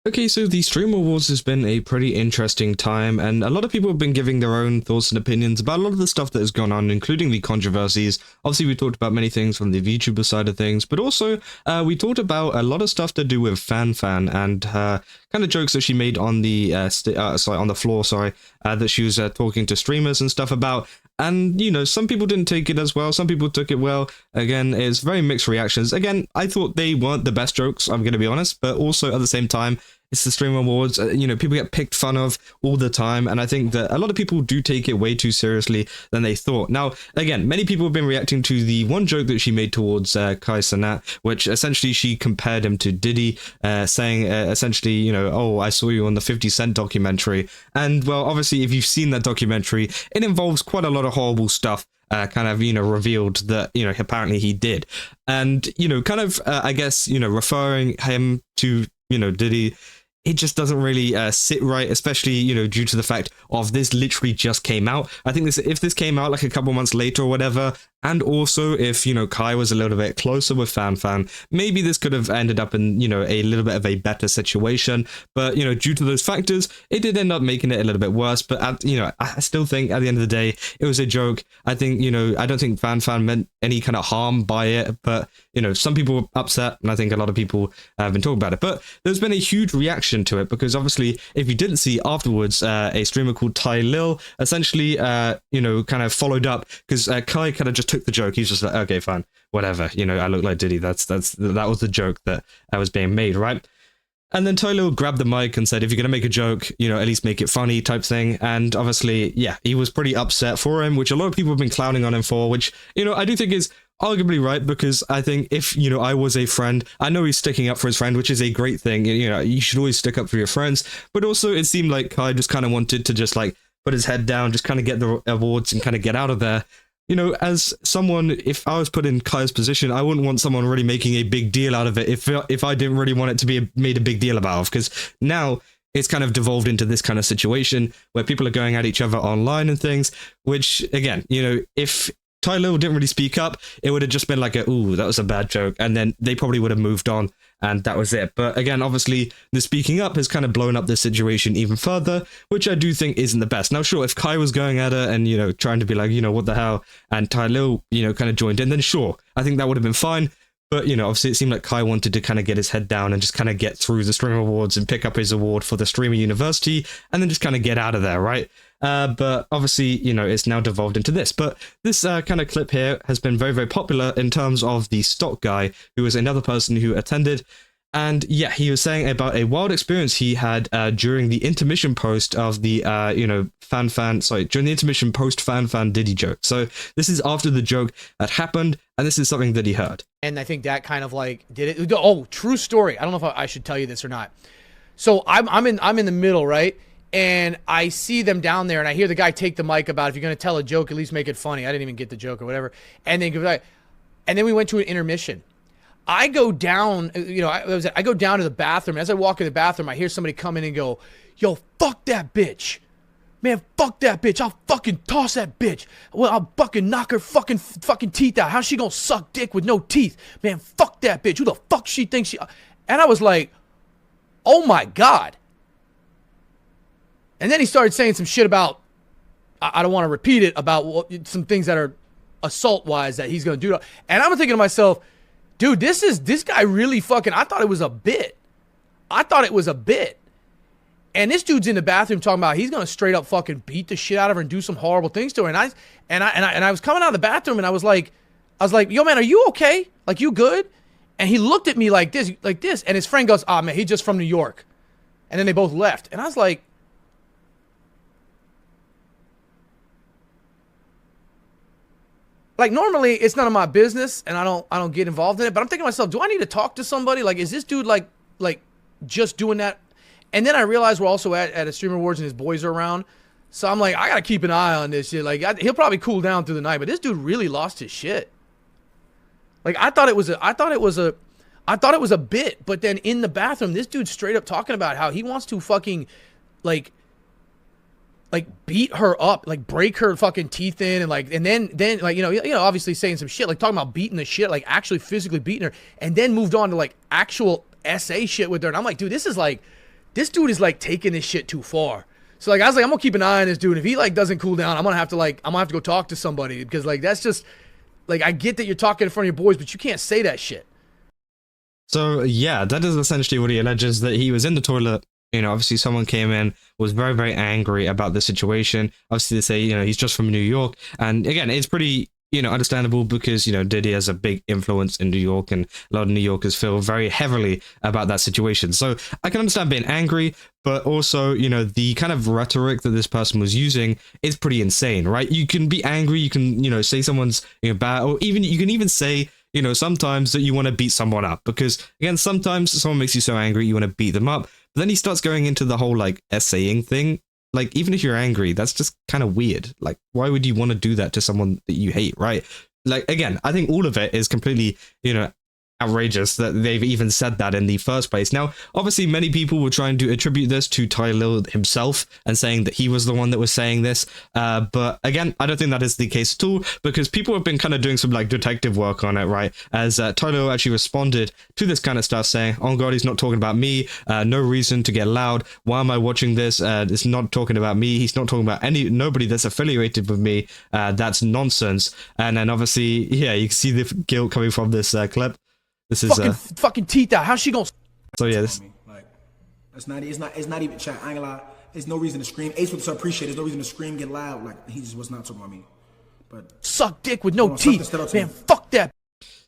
Okay, so the Streamer Wars has been a pretty interesting time, and a lot of people have been giving their own thoughts and opinions about a lot of the stuff that has gone on, including the controversies. Obviously, we talked about many things from the VTuber side of things, but also we talked about a lot of stuff to do with FanFan and kind of jokes that she made on the on the floor, that she was talking to streamers and stuff about. And, you know, some people didn't take it as well. Some people took it well. Again, it's very mixed reactions. Again, I thought they weren't the best jokes, I'm going to be honest. But also, at the same time, it's the Streamer Awards. You know, people get picked fun of all the time. And I think that a lot of people do take it way too seriously than they thought. Now, again, many people have been reacting to the one joke that she made towards Kai Cenat, which essentially she compared him to Diddy, saying essentially, you know, oh, I saw you on the 50 Cent documentary. And, well, obviously, if you've seen that documentary, it involves quite a lot of horrible stuff. Kind of, you know, revealed that, you know, apparently he did. And, you know, kind of, I guess, you know, referring him to, you know, Diddy, it just doesn't really sit right, especially, you know, due to the fact of this literally just came out. I think if this came out like a couple months later or whatever, and also if, you know, Kai was a little bit closer with FanFan, maybe this could have ended up in, you know, a little bit of a better situation. But, you know, due to those factors, it did end up making it a little bit worse. But, you know, I still think at the end of the day, it was a joke. I think, you know, I don't think FanFan meant any kind of harm by it. But, you know, some people were upset, and I think a lot of people have been talking about it. But there's been a huge reaction to it because obviously, if you didn't see afterwards, a streamer called Tylil essentially, you know, kind of followed up because Kai kind of just took the joke. He's just like, okay, fine, whatever. You know, I look like Diddy. That was the joke that was being made, right? And then Tylil grabbed the mic and said, if you're going to make a joke, you know, at least make it funny type thing. And obviously, yeah, he was pretty upset for him, which a lot of people have been clowning on him for, which, you know, I do think is arguably right, because I think if, you know, I was a friend, I know he's sticking up for his friend, which is a great thing. You know, you should always stick up for your friends. But also it seemed like Kai just kind of wanted to just like put his head down, just kind of get the awards and kind of get out of there. You know, as someone, if I was put in Kai's position, I wouldn't want someone really making a big deal out of it if I didn't really want it to be made a big deal about, because now it's kind of devolved into this kind of situation where people are going at each other online and things, which, again, you know, if Tylil didn't really speak up, it would have just been like ooh, that was a bad joke, and then they probably would have moved on, and that was it. But again, obviously, the speaking up has kind of blown up this situation even further, which I do think isn't the best. Now, sure, if Kai was going at her and, you know, trying to be like, you know, what the hell, and Tylil, you know, kind of joined in, then sure, I think that would have been fine. But, you know, obviously it seemed like Kai wanted to kind of get his head down and just kind of get through the Streamer Awards and pick up his award for the Streamer University and then just kind of get out of there, right? But obviously, you know, it's now devolved into this. But this kind of clip here has been very, very popular in terms of the StockGuy, who was another person who attended. And yeah, he was saying about a wild experience he had during the intermission post of the, you know, during the intermission post FanFan Diddy joke. So this is after the joke had happened, and this is something that he heard. And I think that kind of like did it. Oh, true story. I don't know if I should tell you this or not. So I'm in the middle, right? And I see them down there, and I hear the guy take the mic about, if you're going to tell a joke, at least make it funny. I didn't even get the joke or whatever. And then we went to an intermission. I go down, you know, I go down to the bathroom. As I walk in the bathroom, I hear somebody come in and go, yo, fuck that bitch. Man, fuck that bitch. I'll fucking toss that bitch. Well, I'll fucking knock her fucking teeth out. How's she gonna suck dick with no teeth? Man, fuck that bitch. Who the fuck she thinks she... And I was like, oh my God. And then he started saying some shit about, I don't want to repeat it, about some things that are assault-wise that he's gonna do. And I'm thinking to myself, dude, this guy really fucking, I thought it was a bit. And this dude's in the bathroom talking about he's gonna straight up fucking beat the shit out of her and do some horrible things to her. And I was coming out of the bathroom and I was like, yo man, are you okay? Like, you good? And he looked at me like this, and his friend goes, man, he's just from New York. And then they both left. And I was like, normally it's none of my business and I don't get involved in it, but I'm thinking to myself, do I need to talk to somebody? Like, is this dude like just doing that? And then I realized we're also at a Streamer Awards and his boys are around. So I'm like, I gotta keep an eye on this shit. Like, he'll probably cool down through the night, but this dude really lost his shit. Like, I thought it was a bit, but then in the bathroom, this dude's straight up talking about how he wants to fucking like beat her up, like break her fucking teeth in, and then like, you know, obviously saying some shit, like talking about beating the shit, like actually physically beating her, and then moved on to like actual SA shit with her. And I'm like, dude, this is this dude is like taking this shit too far. So like I was like, I'm gonna keep an eye on this dude. If he like doesn't cool down, I'm gonna have to go talk to somebody, because like that's just like, I get that you're talking in front of your boys, but you can't say that shit. So yeah, that is essentially what he alleges, that he was in the toilet. You know, obviously someone came in, was very, very angry about the situation. Obviously they say, you know, he's just from New York. And again, it's pretty, you know, understandable, because, you know, Diddy has a big influence in New York, and a lot of New Yorkers feel very heavily about that situation. So I can understand being angry, but also, you know, the kind of rhetoric that this person was using is pretty insane, right? You can be angry, you can, you know, say someone's, you know, bad, or even, you can even say, you know, sometimes that you want to beat someone up, because again, sometimes someone makes you so angry, you want to beat them up. But then he starts going into the whole like essaying thing. Like, even if you're angry, that's just kind of weird. Like, why would you want to do that to someone that you hate, right? Like, again, I think all of it is completely, you know, outrageous that they've even said that in the first place. Now, obviously, many people were trying to attribute this to Tylil himself and saying that he was the one that was saying this. But again, I don't think that is the case at all, because people have been kind of doing some like detective work on it, right? As Tylil actually responded to this kind of stuff, saying, "Oh God, he's not talking about me. No reason to get loud. Why am I watching this? It's not talking about me. He's not talking about nobody that's affiliated with me. That's nonsense." And then obviously, yeah, you can see the guilt coming from this clip. This is fucking teeth out. How's she gonna? So yeah, this. Like, it's not even chat. I ain't gonna lie. There's no reason to scream. Ace would appreciate. There's no reason to scream, get loud. Like, he just was not talking about me. But suck dick with no teeth, man. Fuck that.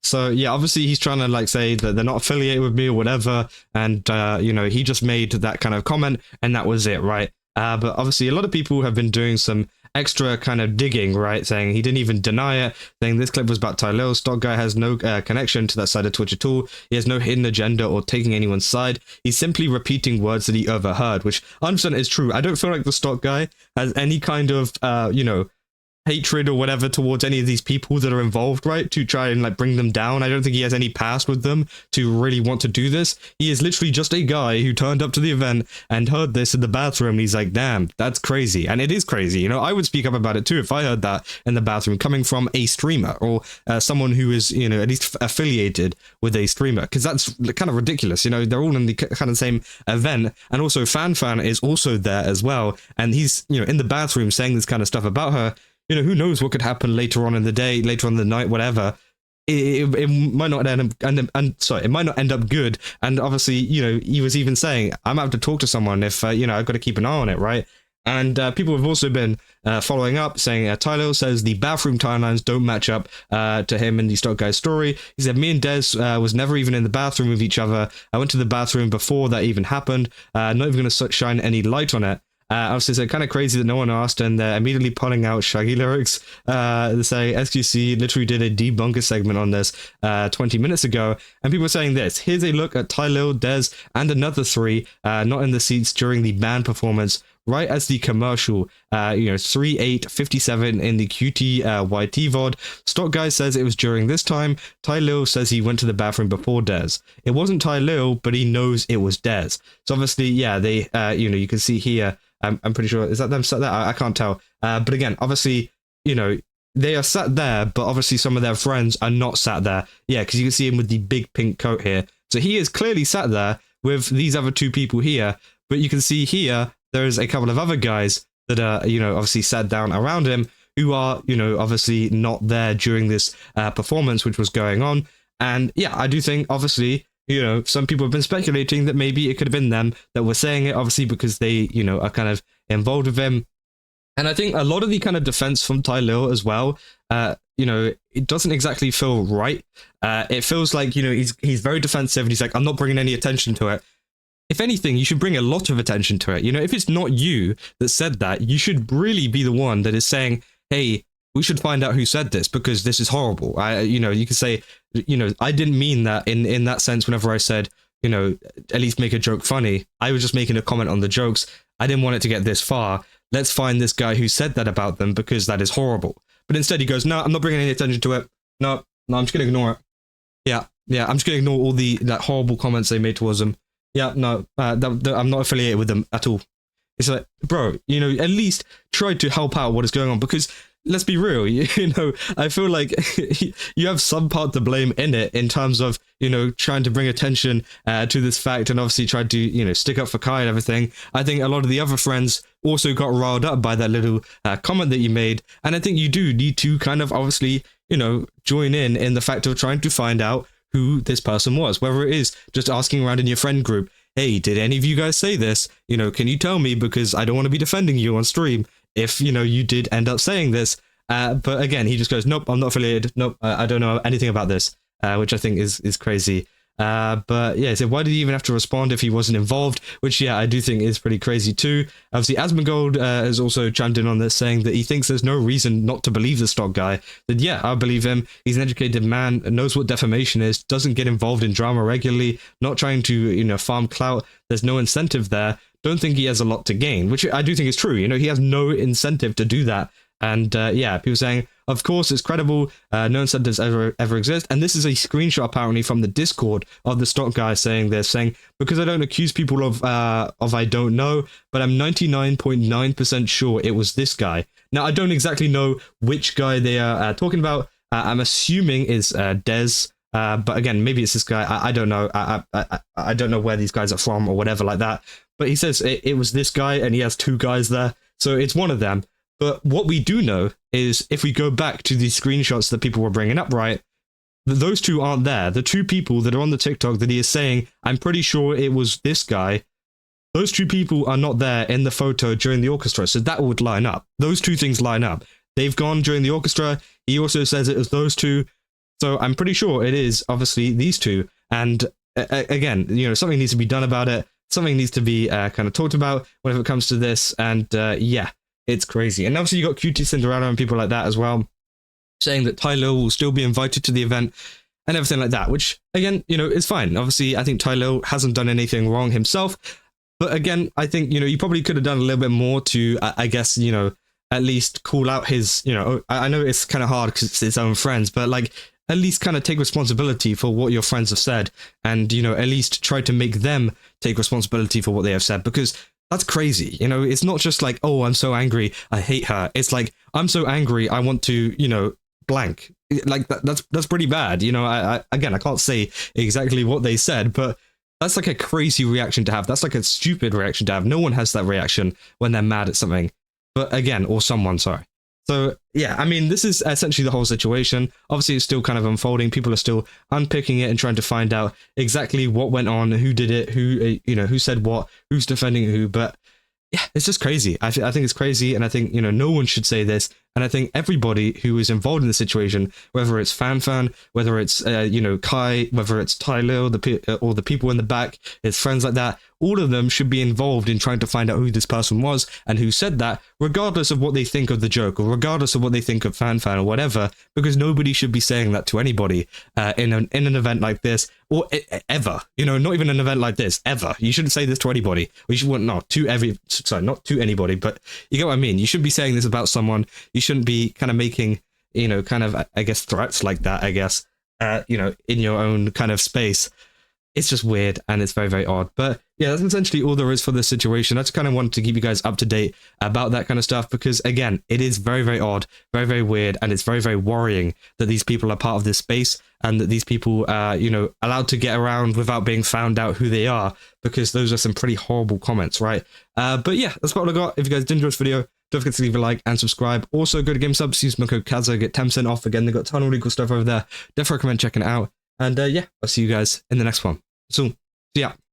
So yeah, obviously he's trying to like say that they're not affiliated with me or whatever, and you know, he just made that kind of comment, and that was it, right? But obviously a lot of people have been doing some extra kind of digging, right? Saying he didn't even deny it, saying this clip was about Tylil. StockGuy has no connection to that side of Twitch at all. He has no hidden agenda or taking anyone's side. He's simply repeating words that he overheard, which 100% is true. I don't feel like the StockGuy has any kind of, you know, hatred or whatever towards any of these people that are involved, right, to try and like bring them down. I don't think he has any past with them to really want to do this. He is literally just a guy who turned up to the event and heard this in the bathroom, and he's like, damn, that's crazy. And it is crazy, you know. I would speak up about it too if I heard that in the bathroom coming from a streamer, or someone who is, you know, at least affiliated with a streamer, because that's kind of ridiculous. You know, they're all in the kind of same event, and also FanFan is also there as well, and he's, you know, in the bathroom saying this kind of stuff about her. You know, who knows what could happen later on in the day, later on in the night, whatever. It might not it might not end up good. And obviously, you know, he was even saying, I'm going to have to talk to someone if, you know, I've got to keep an eye on it, right? And people have also been following up, saying Tylil says the bathroom timelines don't match up to him in the StockGuy story. He said, me and dezz was never even in the bathroom with each other. I went to the bathroom before that even happened. Not even going to shine any light on it. Obviously, it's kind of crazy that no one asked, and they're immediately pulling out Shaggy lyrics. They say SQC literally did a debunker segment on this 20 minutes ago, and people are saying this. Here's a look at Tylil, dezz, and another three not in the seats during the band performance, right as the commercial, you know, 3/8/57 in the QTYT VOD. StockGuy says it was during this time. Tylil says he went to the bathroom before dezz. It wasn't Tylil, but he knows it was dezz. So obviously, yeah, they, you know, you can see here. I'm pretty sure, is that them sat there? I can't tell. But again, obviously, you know, they are sat there, but obviously some of their friends are not sat there. Yeah, because you can see him with the big pink coat here. So he is clearly sat there with these other two people here. But you can see here, there's a couple of other guys that are, you know, obviously sat down around him, who are, you know, obviously not there during this performance, which was going on. And yeah, I do think, obviously, you know, some people have been speculating that maybe it could have been them that were saying it, obviously, because they, you know, are kind of involved with him. And I think a lot of the kind of defense from Tylil as well, you know, it doesn't exactly feel right. It feels like, you know, he's very defensive, and he's like, I'm not bringing any attention to it. If anything, you should bring a lot of attention to it. You know, if it's not you that said that, you should really be the one that is saying, hey, we should find out who said this, because this is horrible. You know, you could say, you know, I didn't mean that in that sense whenever I said, you know, at least make a joke funny. I was just making a comment on the jokes. I didn't want it to get this far. Let's find this guy who said that about them, because that is horrible. But instead he goes, no, I'm not bringing any attention to it. No, I'm just going to ignore it. Yeah, I'm just going to ignore all that horrible comments they made towards them. Yeah, no, I'm not affiliated with them at all. It's like, bro, you know, at least try to help out what is going on, because let's be real, you know, I feel like you have some part to blame in it, in terms of, trying to bring attention to this fact, and obviously tried to, stick up for Kai and everything. I think a lot of the other friends also got riled up by that little comment that you made. And I think you do need to kind of obviously, join in the fact of trying to find out who this person was, whether it is just asking around in your friend group, hey, did any of you guys say this? Can you tell me, because I don't want to be defending you on stream if, you did end up saying this. But again, he just goes, nope, I'm not affiliated. Nope, I don't know anything about this, which I think is crazy. But yeah, so why did he even have to respond if he wasn't involved? Which, yeah, I do think is pretty crazy too. Obviously, asmongold has also chimed in on this, saying that he thinks there's no reason not to believe the StockGuy. That, yeah, I believe him. He's an educated man, knows what defamation is, doesn't get involved in drama regularly, not trying to, farm clout. There's no incentive there. Don't think he has a lot to gain, which I do think is true. He has no incentive to do that. And yeah, people saying, of course, it's credible. No incentives ever exist. And this is a screenshot apparently from the Discord of the StockGuy saying this, saying, because I don't accuse people of I don't know, but I'm 99.9% sure it was this guy. Now, I don't exactly know which guy they are talking about. I'm assuming it's Dezz. But again, maybe it's this guy. I don't know. I don't know where these guys are from or whatever like that. But he says it was this guy, and he has two guys there. So it's one of them. But what we do know is, if we go back to these screenshots that people were bringing up, right, those two aren't there. The two people that are on the TikTok that he is saying, I'm pretty sure it was this guy, those two people are not there in the photo during the orchestra. So that would line up. Those two things line up. They've gone during the orchestra. He also says it was those two. So I'm pretty sure it is obviously these two. And again, something needs to be done about it. Something needs to be kind of talked about whenever it comes to this. And yeah. It's crazy. And obviously you got qtcinderella and people like that as well, saying that Tylil will still be invited to the event and everything like that, which, again, is fine. Obviously, I think Tylil hasn't done anything wrong himself. But again, I think, you probably could have done a little bit more to, I guess, at least call out his, I know it's kind of hard because it's his own friends, but like, at least kind of take responsibility for what your friends have said. And, at least try to make them take responsibility for what they have said, because that's crazy. It's not just like, oh, I'm so angry, I hate her. It's like, I'm so angry, I want to, blank. Like, that's pretty bad. Again, I can't say exactly what they said, but that's like a crazy reaction to have. That's like a stupid reaction to have. No one has that reaction when they're mad at something. But again, or someone, sorry. So, yeah, I mean, this is essentially the whole situation. Obviously, it's still kind of unfolding. People are still unpicking it and trying to find out exactly what went on, who did it, who said what, who's defending who. But yeah, it's just crazy. I think it's crazy. And I think, no one should say this. And I think everybody who is involved in the situation, whether it's FanFan, whether it's, Kai, whether it's Tylil, or the people in the back, his friends like that, all of them should be involved in trying to find out who this person was and who said that, regardless of what they think of the joke, or regardless of what they think of FanFan or whatever, because nobody should be saying that to anybody in an event like this, or ever, not even an event like this, ever. You shouldn't say this to anybody. Or you should, well, not to anybody, but you get what I mean. You shouldn't be saying this about someone. You shouldn't be kind of making, kind of, I guess, threats like that, I guess, in your own kind of space. It's just weird, and it's very, very odd. But yeah, that's essentially all there is for this situation. I just kind of wanted to keep you guys up to date about that kind of stuff, because again, it is very, very odd, very, very weird, and it's very, very worrying that these people are part of this space, and that these people are, allowed to get around without being found out who they are, because those are some pretty horrible comments, right? But yeah, that's what I got. If you guys did enjoy this video, don't forget to leave a like and subscribe. Also, go to GameSubs, use my code Kaza, get 10% off. Again, they've got a ton of really cool stuff over there. Definitely recommend checking it out. And yeah, I'll see you guys in the next one. So, see ya.